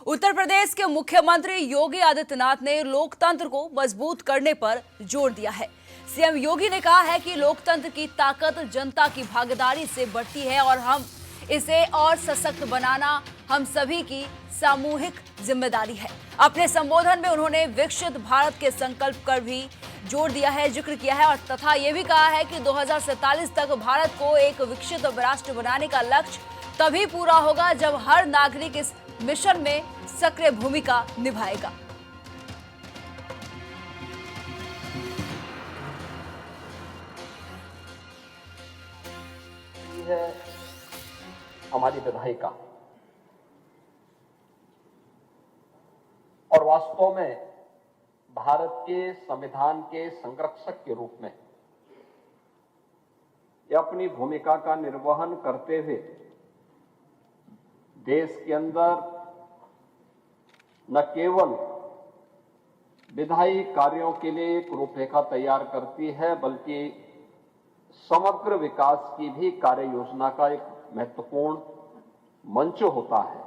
उत्तर प्रदेश के मुख्यमंत्री योगी आदित्यनाथ ने लोकतंत्र को मजबूत करने पर जोर दिया है। सीएम योगी ने कहा है कि लोकतंत्र की ताकत जनता की भागीदारी से बढ़ती है और हम इसे और सशक्त बनाना हम सभी की सामूहिक जिम्मेदारी है। अपने संबोधन में उन्होंने विकसित भारत के संकल्प पर भी जोर दिया है, जिक्र किया है और तथा ये भी कहा है कि 2047 तक भारत को एक विकसित राष्ट्र बनाने का लक्ष्य तभी पूरा होगा जब हर नागरिक इस मिशन में सक्रिय भूमिका निभाएगा। है हमारी विधायिका और वास्तव में भारत के संविधान के संरक्षक के रूप में ये अपनी भूमिका का निर्वहन करते हुए देश के अंदर न केवल विधायी कार्यों के लिए एक रूपरेखा तैयार करती है बल्कि समग्र विकास की भी कार्य योजना का एक महत्वपूर्ण मंच होता है।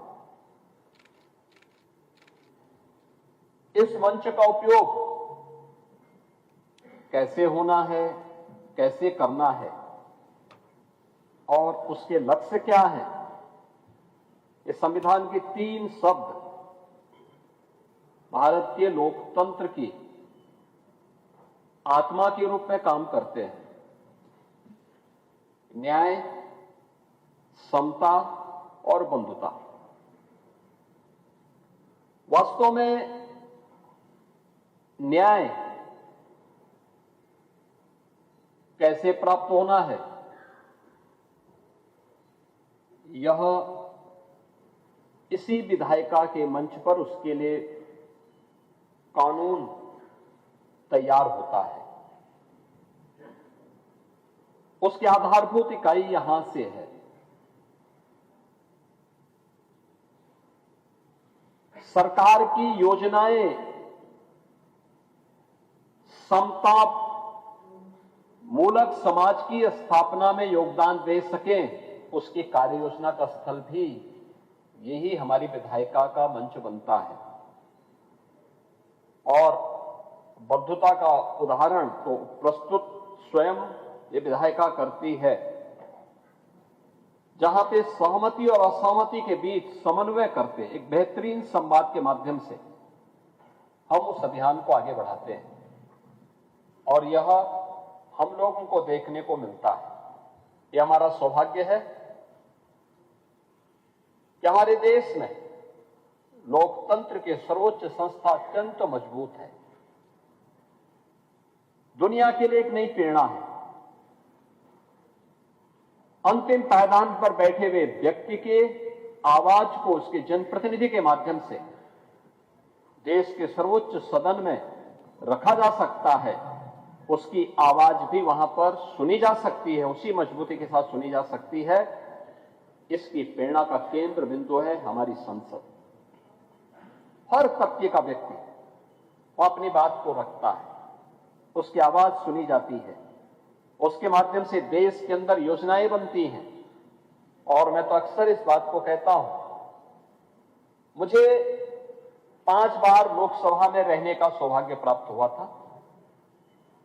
इस मंच का उपयोग कैसे होना है, कैसे करना है और उसके लक्ष्य क्या है, ये संविधान के 3 शब्द भारतीय लोकतंत्र की आत्मा के रूप में काम करते हैं। न्याय, समता और बंधुता। वास्तव में न्याय कैसे प्राप्त होना है, यह इसी विधायिका के मंच पर उसके लिए कानून तैयार होता है। उसकी आधारभूत इकाई यहां से है। सरकार की योजनाएं समता मूलक समाज की स्थापना में योगदान दे सकें, उसकी कार्य योजना का स्थल भी यही हमारी विधायिका का मंच बनता है। और बद्धता का उदाहरण तो प्रस्तुत स्वयं ये विधायिका करती है, जहां पे सहमति और असहमति के बीच समन्वय करते एक बेहतरीन संवाद के माध्यम से हम उस अभियान को आगे बढ़ाते हैं और यह हम लोगों को देखने को मिलता है। यह हमारा सौभाग्य है कि हमारे देश में लोकतंत्र के सर्वोच्च संस्था अत्यंत मजबूत है, दुनिया के लिए एक नई प्रेरणा है। अंतिम पायदान पर बैठे हुए व्यक्ति के आवाज को उसके जनप्रतिनिधि के माध्यम से देश के सर्वोच्च सदन में रखा जा सकता है, उसकी आवाज भी वहां पर सुनी जा सकती है, उसी मजबूती के साथ सुनी जा सकती है। इसकी प्रेरणा का केंद्र बिंदु है हमारी संसद। हर तबके का व्यक्ति वो अपनी बात को रखता है, उसकी आवाज सुनी जाती है, उसके माध्यम से देश के अंदर योजनाएं बनती हैं। और मैं तो अक्सर इस बात को कहता हूं, मुझे 5 बार लोकसभा में रहने का सौभाग्य प्राप्त हुआ था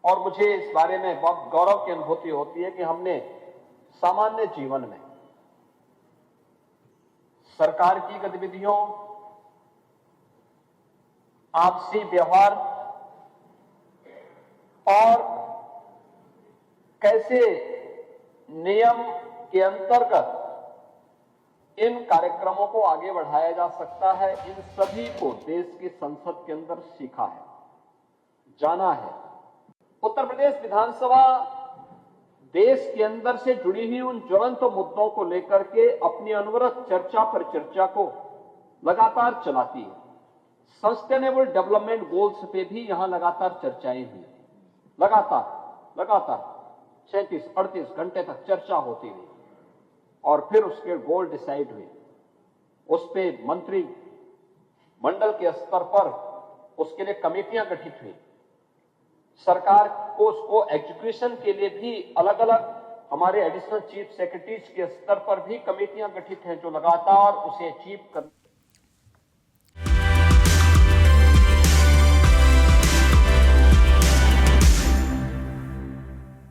और मुझे इस बारे में बहुत गौरव की अनुभूति होती है कि हमने सामान्य जीवन में सरकार की गतिविधियों, आपसी व्यवहार और कैसे नियम के अंतर्गत इन कार्यक्रमों को आगे बढ़ाया जा सकता है, इन सभी को देश की संसद के अंदर सीखा है, जाना है। उत्तर प्रदेश विधानसभा देश के अंदर से जुड़ी हुई उन ज्वलंत मुद्दों को लेकर के अपनी अनवरत चर्चा पर चर्चा को लगातार चलाती है। सस्टेनेबल डेवलपमेंट गोल्स पे भी यहां लगातार चर्चाएं हुई, लगातार 36-38 घंटे तक चर्चा होती रही और फिर उसके गोल डिसाइड हुए। उस पे मंत्री मंडल के स्तर पर उसके लिए कमेटियां गठित हुई। सरकार को उसको एजुकेशन के लिए भी अलग अलग हमारे एडिशनल चीफ सेक्रेटरीज के स्तर पर भी कमेटियां गठित हैं जो लगातार उसे अचीव कर